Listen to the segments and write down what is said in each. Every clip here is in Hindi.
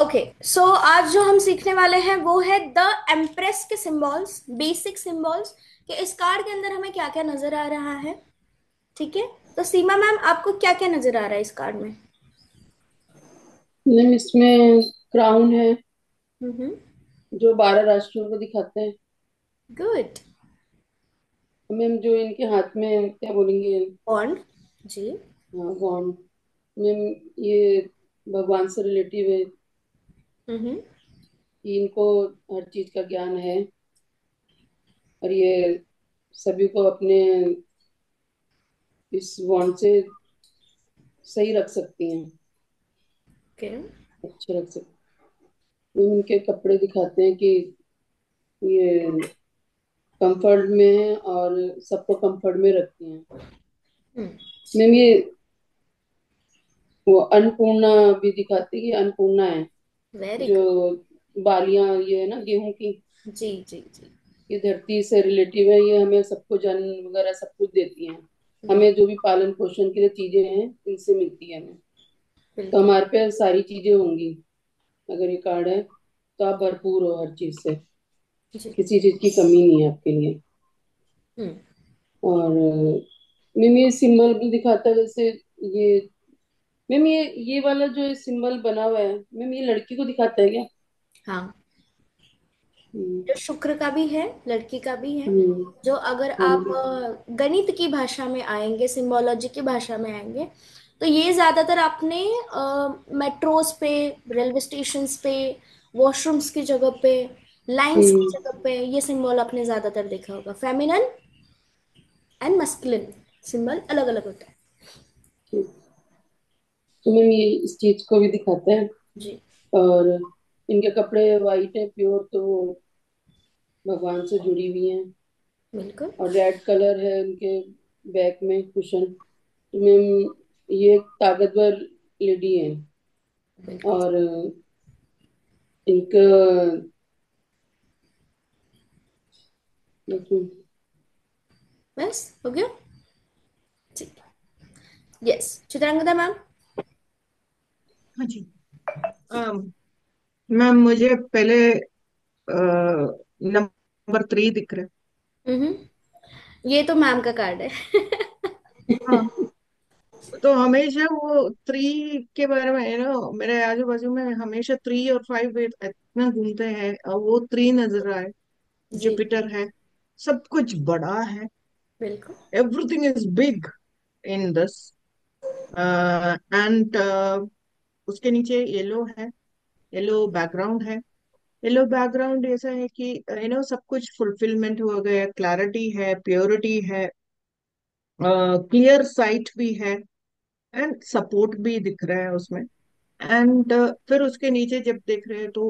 ओके, सो आज जो हम सीखने वाले हैं वो है द एम्प्रेस के सिंबल्स, बेसिक सिंबल्स कि इस कार्ड के अंदर हमें क्या क्या नजर आ रहा है। ठीक है, तो सीमा मैम आपको क्या क्या नजर आ रहा है इस कार्ड में? मैम इसमें क्राउन है हम्म। जो 12 राष्ट्रों को दिखाते हैं। गुड। मैम जो इनके हाथ में क्या बोलेंगे। बॉन्ड। जी। हाँ गॉन। मैम ये भगवान से रिलेटिव है हम्म। कि इनको हर चीज का ज्ञान है और ये सभी को अपने इस वॉन्ड से सही रख सकती हैं, ओके। अच्छे रख सकती हैं। मैम इनके कपड़े दिखाते हैं कि ये कंफर्ट में है और सबको कंफर्ट में रखती हैं। हम्म। मैम ये वो अन्नपूर्णा भी दिखाती है कि अन्नपूर्णा है वेरी जो गुड। बालियां ये है ना गेहूं की। जी जी जी। ये धरती से रिलेटिव है, ये हमें सबको जन्म वगैरह सब कुछ देती हैं। बिल्कुल। हमें जो भी पालन पोषण के लिए चीजें हैं इनसे मिलती है हमें। तो बिल्कुल। हमारे पे सारी चीजें होंगी अगर ये कार्ड है तो आप भरपूर हो हर चीज से, जी। किसी चीज की कमी नहीं है आपके लिए। हम्म। और मैम ये सिंबल भी दिखाता है जैसे ये। मैम ये वाला जो सिंबल बना हुआ है मैम ये लड़की को दिखाता है क्या? हाँ, हम्म। जो शुक्र का भी है, लड़की का भी है। हम्म। जो अगर हाँ आप जी। गणित की भाषा में आएंगे, सिंबोलॉजी की भाषा में आएंगे, तो ये ज्यादातर आपने मेट्रोस पे, रेलवे स्टेशंस पे, वॉशरूम्स की जगह पे, लाइंस की हम्म। जगह पे ये सिंबल आपने ज्यादातर देखा होगा। फेमिनन एंड मस्कुलिन सिंबल अलग अलग होता है। ठीक। तो मैम ये इस चीज को भी दिखाता है। जी। और इनके कपड़े वाइट है प्योर, तो वो भगवान से जुड़ी हुई हैं। बिल्कुल। और रेड कलर है उनके बैक में कुशन। तो मैम ये एक ताकतवर लेडी है। बिल्कुल। और इनका बस हो गया। ठीक। Yes, Chitrangada ma'am. हाँ जी। मैम मुझे पहले नंबर 3 दिख रहा है। ये तो मैम का कार्ड है। हाँ, तो हमेशा वो 3 के बारे में है ना, मेरे आजू बाजू में हमेशा 3 और 5 इतना घूमते हैं और वो 3 नजर आए। जी। जुपिटर है, सब कुछ बड़ा है, बिल्कुल। Everything is big in this. And उसके नीचे येलो है, येलो बैकग्राउंड है। येलो बैकग्राउंड ऐसा है कि सब कुछ फुलफिलमेंट हो गया, क्लैरिटी है, प्योरिटी है, क्लियर साइट भी है, एंड सपोर्ट भी दिख रहा है उसमें। एंड फिर उसके नीचे जब देख रहे हैं तो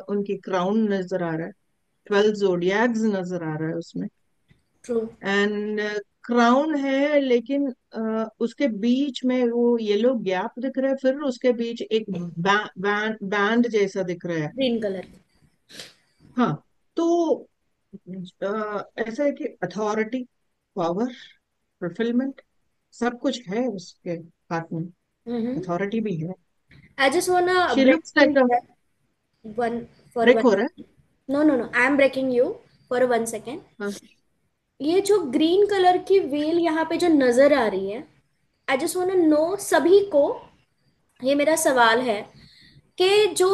उनकी क्राउन नजर आ रहा है, 12 जोडियाक्स नजर आ रहा है उसमें। ट्रू। एंड क्राउन है लेकिन उसके बीच में वो येलो गैप दिख रहा है, फिर उसके बीच एक बैंड जैसा दिख रहा है। Green colour. हाँ, तो ऐसा है कि अथॉरिटी, पावर, फुलफिलमेंट, सब कुछ है उसके हाथ में। हम्म। अथॉरिटी भी है। I just wanna she break looks you like a one for break one. हो रहा है। No no no, I am breaking you for 1 second. हाँ। ये जो ग्रीन कलर की वेल यहाँ पे जो नजर आ रही है, आई जस्ट वाना नो सभी को, ये मेरा सवाल है कि जो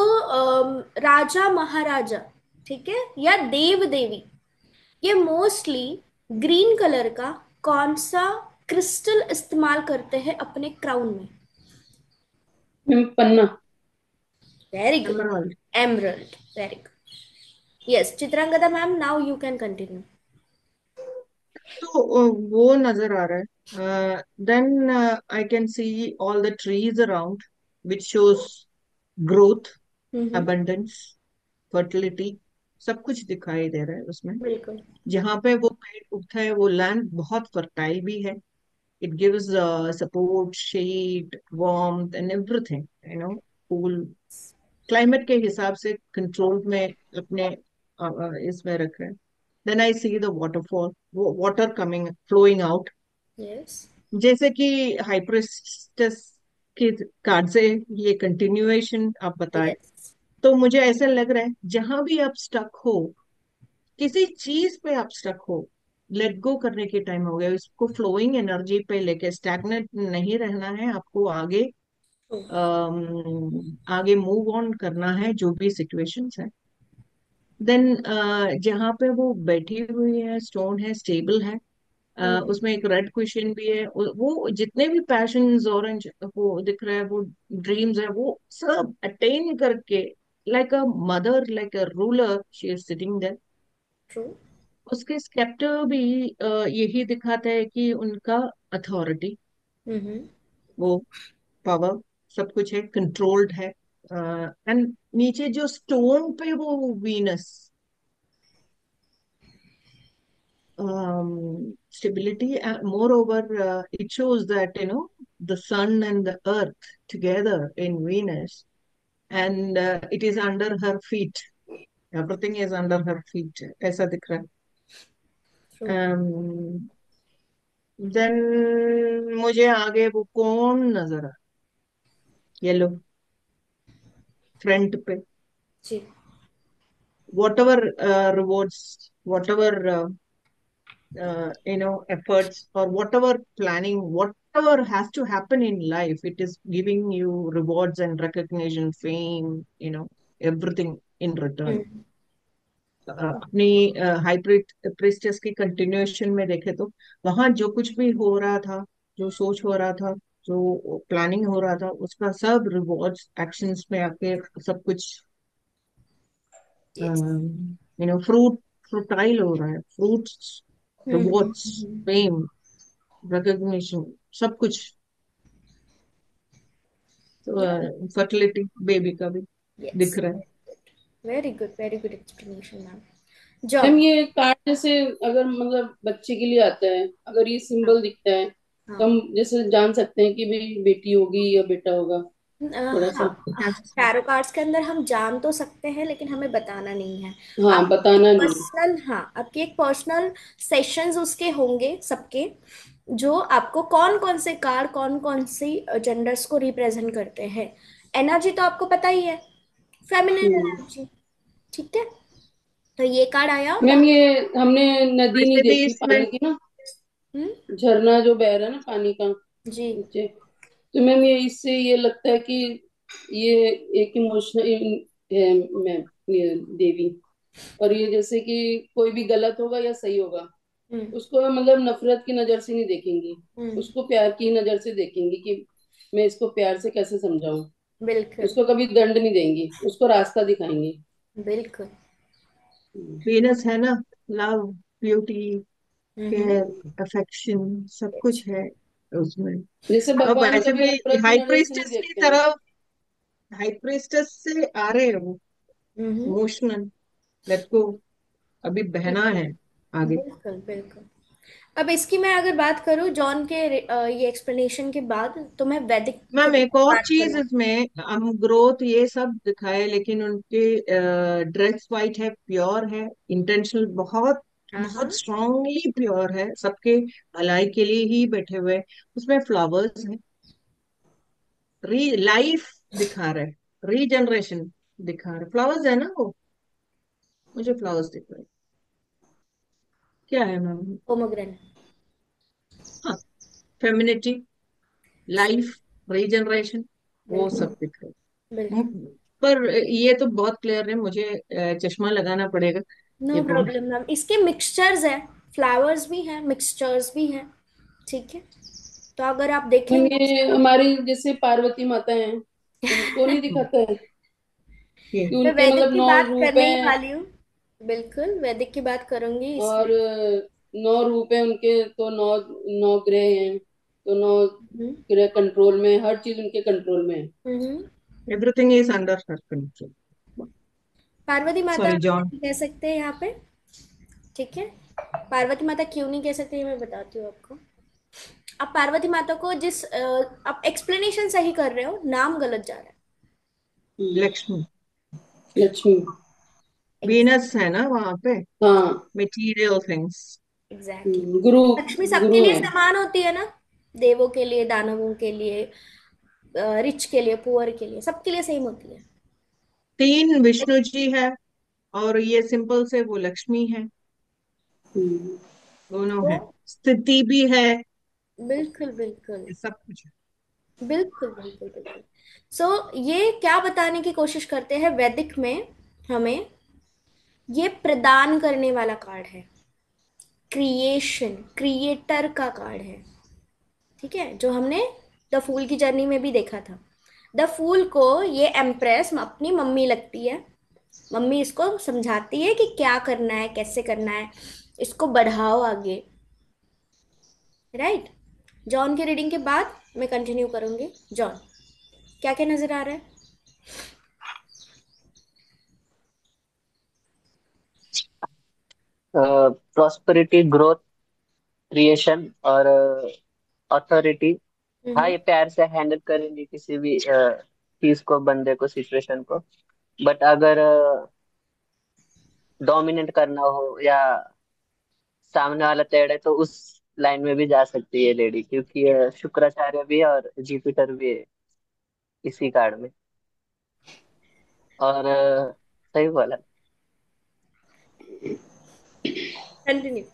राजा महाराजा, ठीक है, या देव देवी, ये मोस्टली ग्रीन कलर का कौन सा क्रिस्टल इस्तेमाल करते हैं अपने क्राउन में? मैम पन्ना। Very good. Emerald. Emerald. Very good. Yes, Chitrangada ma'am, now you can continue. तो वो नजर आ रहा है। Then I can see all the trees around which shows growth, hmm. abundance, fertility, सब कुछ दिखाई दे रहा है उसमें। बिल्कुल। जहाँ पे वो पेड़ उगता है वो लैंड बहुत फर्टाइल भी है। It gives support, shade, warmth and everything, cool climate के हिसाब से कंट्रोल में अपने इसमें रख रहे हैं। Then I see the waterfall, वो water coming flowing out, yes. जैसे कि हाइप्रिस्टस के कार्ड से ये कंटिन्यूएशन आप बताएं। यस। तो मुझे ऐसा लग रहा है जहां भी आप स्टक हो, किसी चीज पे आप स्टक हो, लेट गो करने के टाइम हो गया, इसको फ्लोइंग एनर्जी पे लेके स्टैग्नेट नहीं रहना है आपको, आगे आगे मूव ऑन करना है जो भी सिचुएशंस है। देन जहाँ पे वो बैठी हुई है, स्टोन है, स्टेबल है, हम्म। उसमें एक रेड क्वेश्चन भी है, वो जितने भी पैशंस, ऑरेंज वो दिख रहा है, वो ड्रीम्स है, वो सब अटेन करके, like a mother, like a ruler, she is sitting there. True. उसके स्केप्टर भी यही दिखाता है कि उनका अथॉरिटी, हम्म। वो पावर, सब कुछ है, कंट्रोल्ड है। एंड नीचे जो स्टोन पे वो Venus, stability, and moreover it shows that the sun and the earth together in Venus, and it is under her feet, everything is under her feet, ऐसा दिख रहा ट्रू। है। देन मुझे आगे वो कौन नजर आ, येलो, फ्रंट पे, जी। whatever rewards, whatever efforts, or whatever planning, whatever has to happen in life, it is giving you rewards and recognition, fame, everything in return. हम्म। अपनी हाई प्रीस्टेस की कंटिन्यूएशन में देखे तो वहां जो कुछ भी हो रहा था, जो सोच हो रहा था, जो प्लानिंग हो रहा था, उसका सब रिवॉर्ड्स एक्शंस में आके सब कुछ यस। फ्रूट, फ्रूटाइल हो रहा है, फ्रूट्स, रिवॉर्ड्स, फेम, रिकग्निशन, सब कुछ। तो फर्टिलिटी बेबी का भी यस। दिख रहा है। Very good, very good explanation ma'am. Ma'am job. ये कार्ड जैसे अगर मतलब बच्चे के लिए आता है, अगर ये हाँ। सिंबल दिखता है तो हाँ। हम जैसे जान सकते हैं कि भाई बेटी होगी या बेटा होगा, थोड़ा सा। हाँ, टैरो कार्ड्स के अंदर हम जान तो सकते हैं लेकिन हमें बताना नहीं है। हाँ, आपकी बताना नहीं। पर्सनल, हाँ, आपकी एक पर्सनल सेशंस उसके होंगे सबके, जो आपको कौन कौन से कार्ड कौन कौन सी जेंडर्स को रिप्रेजेंट करते हैं। एनर्जी तो आपको पता ही है, फेमिनिन हम्म। एनर्जी। ठीक है, तो ये कार्ड आया मैम ये हमने नदी नहीं वैसे भी देखी इसमें, पानी की ना, हम्म। झरना जो बह रहा है ना पानी का जी। नीचे, तो मैम ये इससे ये लगता है कि ये एक इमोशनल है मैम, ये देवी। और ये जैसे कि कोई भी गलत होगा या सही होगा, हम्म। उसको मतलब नफरत की नजर से नहीं देखेंगी, हम्म। उसको प्यार की नजर से देखेंगी कि मैं इसको प्यार से कैसे समझाऊं। बिल्कुल। उसको कभी दंड नहीं देंगी, उसको रास्ता दिखाएंगी। बिल्कुल। वीनस है ना, लव, ब्यूटी, हम्म। केयर, अफेक्शन, सब कुछ है उसमें। जैसे और भगवान वैसे कभी भी नफरत की हाई नजर से नहीं प्रीस्टेस की देखते हैं। तरफ, हाई प्रीस्टेस से आ रहे हैं वो, हम्म। इमोशनल, लेट गो, अभी बहना है आगे। बिल्कुल बिल्कुल। अब इसकी मैं अगर बात करूं जॉन के ये एक्सप्लेनेशन के बाद, तो मैं वैदिक के मैम बारे एक में और बात चीज करूं। इसमें, हम ग्रोथ ये सब दिखाए, लेकिन उनके ड्रेस वाइट है, प्योर है, इंटेंशनल, बहुत हाँ हाँ। बहुत स्ट्रांगली प्योर है, सबके भलाई के लिए ही बैठे हुए हैं। उसमें फ्लावर्स है, री लाइफ दिखा रहे, रीजनरेशन दिखा रहे, फ्लावर्स है ना वो, मुझे फ्लावर्स दिख रहे हैं। क्या है मैम? पोमोग्रेनेट। हाँ, फेमिनिटी, लाइफ, रीजनरेशन, वो बिल्कुल। सब दिख रहे हैं। बिल्कुल। पर ये तो बहुत क्लियर है, मुझे चश्मा लगाना पड़ेगा। नो ये कौन? प्रॉब्लम मैम, इसके मिक्सचर्स है, फ्लावर्स भी हैं, मिक्सचर्स भी हैं। ठीक है, तो अगर आप हम देखेंगे ये इसको। हमारी जैसे पार्वती माता हैं, उनको नहीं दिखाता है ये कि मैं उनके वैदिक मतलब की 9 बात रूप करने ही हैं, वाली हूँ। बिल्कुल वैदिक की बात करूंगी और इसमें। 9 रूप है उनके, तो नौ, 9 ग्रह हैं, तो 9 ग्रह कंट्रोल में, हर चीज उनके कंट्रोल में है। Hmm. Everything is under her control. Parvati माता सॉरी जॉन। कह सकते हैं यहाँ पे। ठीक है, पार्वती माता क्यों नहीं कह सकते ये मैं बताती हूँ आपको। आप पार्वती माता को जिस आप एक्सप्लेनेशन सही कर रहे हो, नाम गलत जा रहा लक्ष्मी, हम्म, लक्ष्मी। है। वीनस है ना वहां पे, हाँ। Material things. एग्जैक्टली। गुरु, लक्ष्मी सबके गुरु लिए है। समान होती है ना, देवों के लिए, दानवों के लिए, रिच के लिए, पुअर के लिए, सबके लिए सेम होती है। तीन विष्णु जी है, और ये सिंपल से वो लक्ष्मी है। हम्म। दोनों तो है, स्थिति भी है, बिल्कुल बिल्कुल ये सब कुछ है। बिल्कुल बिल्कुल बिल्कुल। सो ये क्या बताने की कोशिश करते हैं वैदिक में हमें, ये प्रदान करने वाला कार्ड है, क्रिएशन क्रिएटर का कार्ड है। ठीक है, जो हमने द फूल की जर्नी में भी देखा था। द फूल को ये एम्प्रेस अपनी मम्मी लगती है, मम्मी इसको समझाती है कि क्या करना है, कैसे करना है, इसको बढ़ाओ आगे। राइट। जॉन की रीडिंग के बाद मैं कंटिन्यू करूंगी। जॉन, क्या क्या नजर आ रहा है? प्रॉस्पेरिटी, ग्रोथ, क्रिएशन और अथॉरिटी। हाँ, हम्म। ये प्यार से हैंडल करेंगे किसी भी चीज को, बंदे को, सिचुएशन को। बट अगर डोमिनेट करना हो या सामने वाला टेढ़ है, तो उस लाइन में भी जा सकती है लेडी, क्योंकि शुक्राचार्य भी है और जुपिटर भी है इसी कार्ड में। और सही बोला। कंटिन्यू।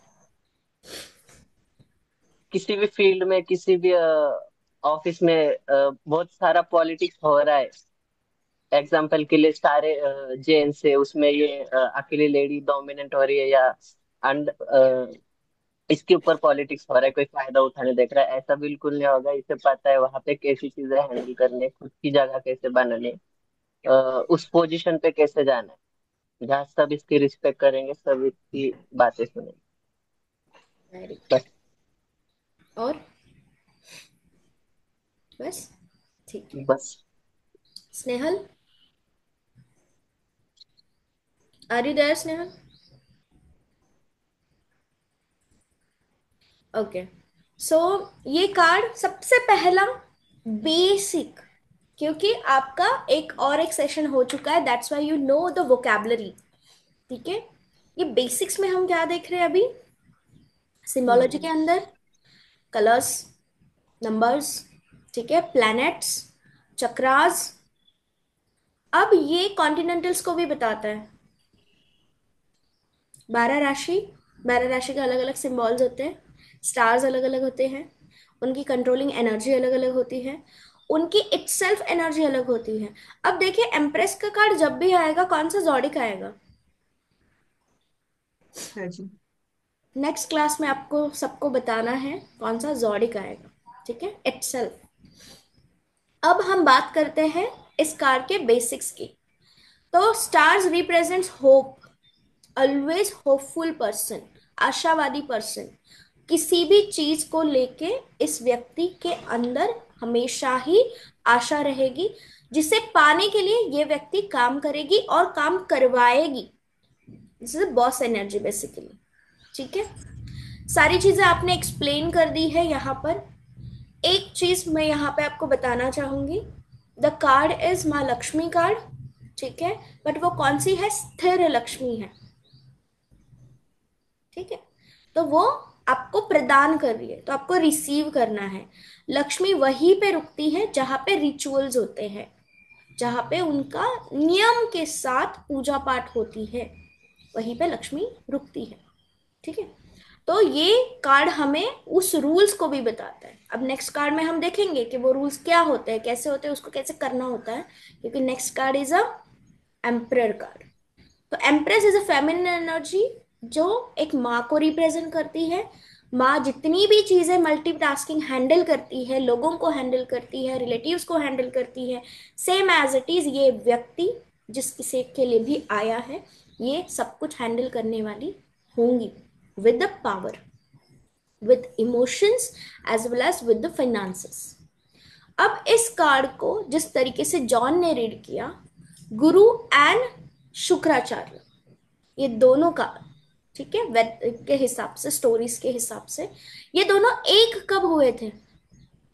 किसी भी फील्ड में, किसी भी ऑफिस में बहुत सारा पॉलिटिक्स हो रहा है। एग्जाम्पल के लिए सारे जेंट्स है उसमें, ये अकेली लेडी डोमिनेंट हो रही है, या अंड इसके ऊपर पॉलिटिक्स हो रहा है, कोई फायदा उठाने देख रहा है, ऐसा बिल्कुल नहीं होगा। इसे पता है वहां पे कैसी चीजें हैंडल करनी है, खुद की जगह कैसे बनानी है, उस पोजीशन पे कैसे जाना है, जहाँ सब इसकी रिस्पेक्ट करेंगे, सब इसकी बातें सुनेंगे। Very good. बस। और बस, ठीक है। बस। Snehal, are you there Snehal? Okay. So ये कार्ड सबसे पहला बेसिक, क्योंकि आपका एक और एक सेशन हो चुका है, that's why you know the vocabulary. ठीक है, ये बेसिक्स में हम क्या देख रहे हैं अभी? सिम्बोलॉजी के हम्म। अंदर कलर्स, नंबर्स, ठीक है, प्लैनेट्स, चक्रास। अब ये कॉन्टिनेंटल्स को भी बताता है। 12 राशि, 12 राशि के अलग अलग सिम्बॉल्स होते हैं, स्टार्स अलग अलग होते हैं, उनकी कंट्रोलिंग एनर्जी अलग अलग होती है, उनकी इटसेल्फ एनर्जी अलग होती है। अब देखिए, एम्प्रेस का कार्ड जब भी आएगा कौन सा जॉडिक आएगा? है जी। नेक्स्ट क्लास में आपको सबको बताना है कौन सा जॉडिक आएगा। ठीक है, इटसेल्फ। अब हम बात करते हैं इस कार्ड के बेसिक्स की। तो stars represents hope, always hopeful person, आशावादी पर्सन। किसी भी चीज को लेके इस व्यक्ति के अंदर हमेशा ही आशा रहेगी, जिसे पाने के लिए ये व्यक्ति काम करेगी और काम करवाएगी। This is boss energy basically. ठीक है, सारी चीजें आपने एक्सप्लेन कर दी है यहाँ पर। एक चीज मैं यहाँ पे आपको बताना चाहूंगी, द कार्ड इज माँ लक्ष्मी कार्ड। ठीक है, बट वो कौन सी है? स्थिर लक्ष्मी है। ठीक है, तो वो आपको प्रदान कर रही है, तो आपको रिसीव करना है। लक्ष्मी वहीं पे रुकती है जहां पे रिचुअल्स होते हैं, जहां पे उनका नियम के साथ पूजा पाठ होती है, वहीं पे लक्ष्मी रुकती है। ठीक है, तो ये कार्ड हमें उस रूल्स को भी बताता है। अब नेक्स्ट कार्ड में हम देखेंगे कि वो रूल्स क्या होते हैं, कैसे होते हैं, उसको कैसे करना होता है, क्योंकि next card is a emperor card. तो empress is a feminine energy, जो एक माँ को रिप्रेजेंट करती है। माँ जितनी भी चीजें मल्टीटास्किंग हैंडल करती है, लोगों को हैंडल करती है, रिलेटिव्स को हैंडल करती है, सेम एज इट इज ये व्यक्ति जिस किसी के लिए भी आया है, ये सब कुछ हैंडल करने वाली होंगी, with the power, with emotions, as well as with the finances. अब इस कार्ड को जिस तरीके से जॉन ने रीड किया, गुरु एंड शुक्राचार्य, ये दोनों का, ठीक है, वेद के हिसाब से, स्टोरीज के हिसाब से, ये दोनों एक कब हुए थे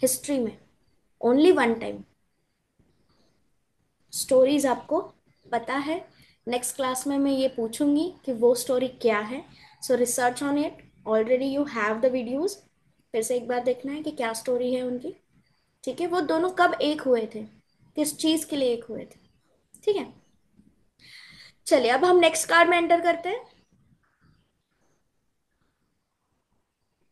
हिस्ट्री में? Only one time. स्टोरीज आपको पता है, नेक्स्ट क्लास में मैं ये पूछूंगी कि वो स्टोरी क्या है। सो research on it, already you have the videos, फिर से एक बार देखना है कि क्या स्टोरी है उनकी। ठीक है, वो दोनों कब एक हुए थे, किस चीज के लिए एक हुए थे? ठीक है, चलिए अब हम नेक्स्ट कार्ड में एंटर करते हैं।